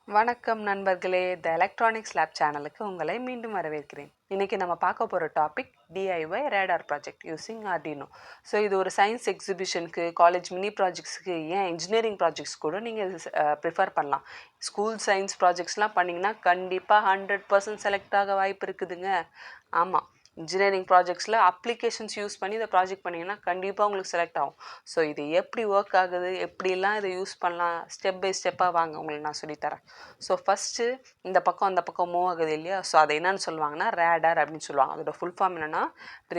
வணக்கம் நண்பர்களே, த electronics lab சேனலுக்கு உங்களை மீண்டும் வரவேற்கிறேன். இன்றைக்கி நம்ம பார்க்க போகிற topic DIY radar project using Arduino. So இது ஒரு சயின்ஸ் எக்ஸிபிஷனுக்கு, காலேஜ் மினி ப்ராஜெக்ட்ஸுக்கு, ஏன் இன்ஜினியரிங் ப்ராஜெக்ட்ஸ் கூட நீங்கள் ப்ரிஃபர் பண்ணலாம். ஸ்கூல் சயின்ஸ் ப்ராஜெக்ட்ஸ்லாம் பண்ணிங்கன்னா கண்டிப்பாக 100% செலக்ட் ஆக வாய்ப்பு இருக்குதுங்க. ஆமாம், இன்ஜினியரிங் ப்ராஜெக்ட்ஸில் அப்ளிகேஷன்ஸ் யூஸ் பண்ணி இதை ப்ராஜெக்ட் பண்ணிங்கன்னா கண்டிப்பாக உங்களுக்கு செலக்ட் ஆகும். ஸோ இது எப்படி ஒர்க் ஆகுது, எப்படிலாம் இதை யூஸ் பண்ணலாம், ஸ்டெப் பை ஸ்டெப்பாக வாங்க உங்களுக்கு நான் சொல்லித்தரேன். ஸோ ஃபஸ்ட்டு இந்த பக்கம் அந்த பக்கம் மூவ் ஆகுது இல்லையா, ஸோ அதை என்னென்னு சொல்லுவாங்கன்னா ரேடார் அப்படின்னு சொல்லுவாங்க. அதோட ஃபுல் ஃபார்ம் என்னென்னா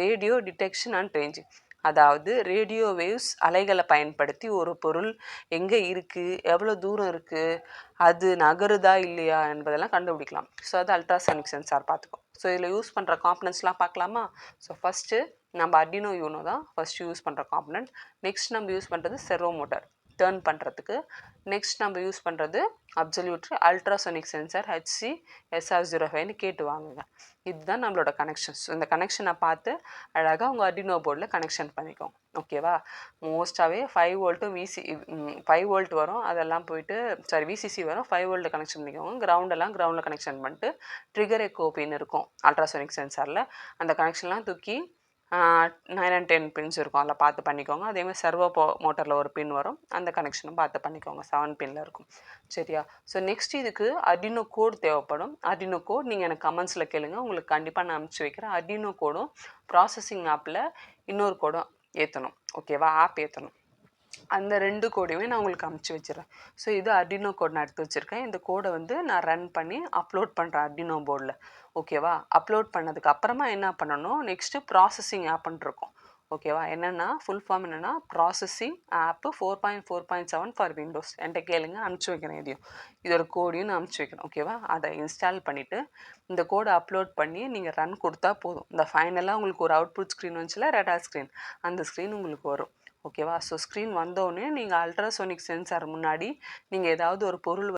ரேடியோ டிடெக்ஷன் அண்ட் ரேஞ்சிங். அதாவது ரேடியோ வேவ்ஸ் அலைகளை பயன்படுத்தி ஒரு பொருள் எங்கே இருக்குது, எவ்வளோ தூரம் இருக்குது, அது நகருதா இல்லையா என்பதெல்லாம் கண்டுபிடிக்கலாம். ஸோ அது அல்ட்ராசானிக் சென்சார் பார்த்துக்கோ. ஸோ இதில் யூஸ் பண்ணுற காம்பனன்ட்ஸ்லாம் பார்க்கலாமா. ஸோ ஃபஸ்ட்டு நம்ம அர்டினோ யூனோ தான் ஃபஸ்ட்டு யூஸ் பண்ணுற காம்பனன்ட். நெக்ஸ்ட் நம்ம யூஸ் பண்ணுறது செர்வோ மோட்டார் டர்ன் பண்ணுறதுக்கு. நெக்ஸ்ட் நம்ம யூஸ் பண்ணுறது அப்சல்யூட்லி அல்ட்ராசோனிக் சென்சார் HC SR05ன்னு கேட்டு வாங்குங்க. இதுதான் நம்மளோட கனெக்ஷன்ஸ். இந்த கனெக்ஷனை பார்த்து அழகாக உங்கள் அர்டினோ போர்டில் கனெக்ஷன் பண்ணிக்கோங்க. ஓகேவா. மோஸ்ட்டாகவே 5 வோல்ட்டும் 5 வோல்ட் வரும், அதெல்லாம் போயிட்டு VCC வரும். 5 வோல்ட் கனெக்ஷன் பண்ணிக்கோங்க. கிரவுண்டில் கனெக்ஷன் பண்ணிட்டு ட்ரிகர் எக்கோ பின் இருக்கும் அல்ட்ராசோனிக் சென்சாரில், அந்த கனெக்ஷன்லாம் தூக்கி 9 and 10 பின்ஸ் இருக்கும், அதில் பார்த்து பண்ணிக்கோங்க. அதேமாதிரி சர்வோ மோட்டரில் ஒரு பின் வரும், அந்த கனெக்ஷனும் பார்த்து பண்ணிக்கோங்க. 7 பின்னில் இருக்கும். சரியா. ஸோ நெக்ஸ்ட் இதுக்கு அர்டினோ கோட் தேவைப்படும். அர்டினோ கோட் நீங்கள் எனக்கு கமெண்ட்ஸில் கேளுங்க, உங்களுக்கு கண்டிப்பாக நான் அனுப்பிச்சி வைக்கிறேன். அர்டினோ கோடும் ப்ராசஸிங் ஆப்பில் இன்னொரு கோடும் ஏற்றணும். ஓகேவா. ஆப் ஏற்றணும். அந்த 2 கோடையுமே நான் உங்களுக்கு அனுப்பிச்சி வச்சிடறேன். ஸோ இது அர்டினோ கோட் நான் எடுத்து வச்சுருக்கேன். இந்த கோடை நான் ரன் பண்ணி அப்லோட் பண்ணுறேன் அர்டினோ போர்டில். ஓகேவா. அப்லோட் பண்ணதுக்கு அப்புறமா என்ன பண்ணணும், நெக்ஸ்ட்டு ப்ராசஸிங் ஆப்னு இருக்கும். ஓகேவா. என்னென்னா ஃபுல் ஃபார்ம் என்னென்னா ப்ராசஸிங் ஆப்பு 4.4.7 ஃபார் விண்டோஸ். என்கிட்ட கேளுங்க, அனுப்பிச்சி வைக்கிறேன். இதோட கோடையும் நான் அனுப்பிச்சி வைக்கிறேன். ஓகேவா. அதை இன்ஸ்டால் பண்ணிவிட்டு இந்த கோடை அப்லோட் பண்ணி நீங்கள் ரன் கொடுத்தா போதும். இந்த ஃபைனலாக உங்களுக்கு ஒரு அவுட்புட் ஸ்க்ரீன் வந்துச்சுல, ரேடார் ஸ்க்ரீன், அந்த ஸ்க்ரீன் உங்களுக்கு வரும். ஓகேவா. ஸோ ஸ்க்ரீன் வந்தோடனே நீங்கள் அல்ட்ராசோனிக் சென்சார் முன்னாடி நீங்கள் ஏதாவது ஒரு பொருள்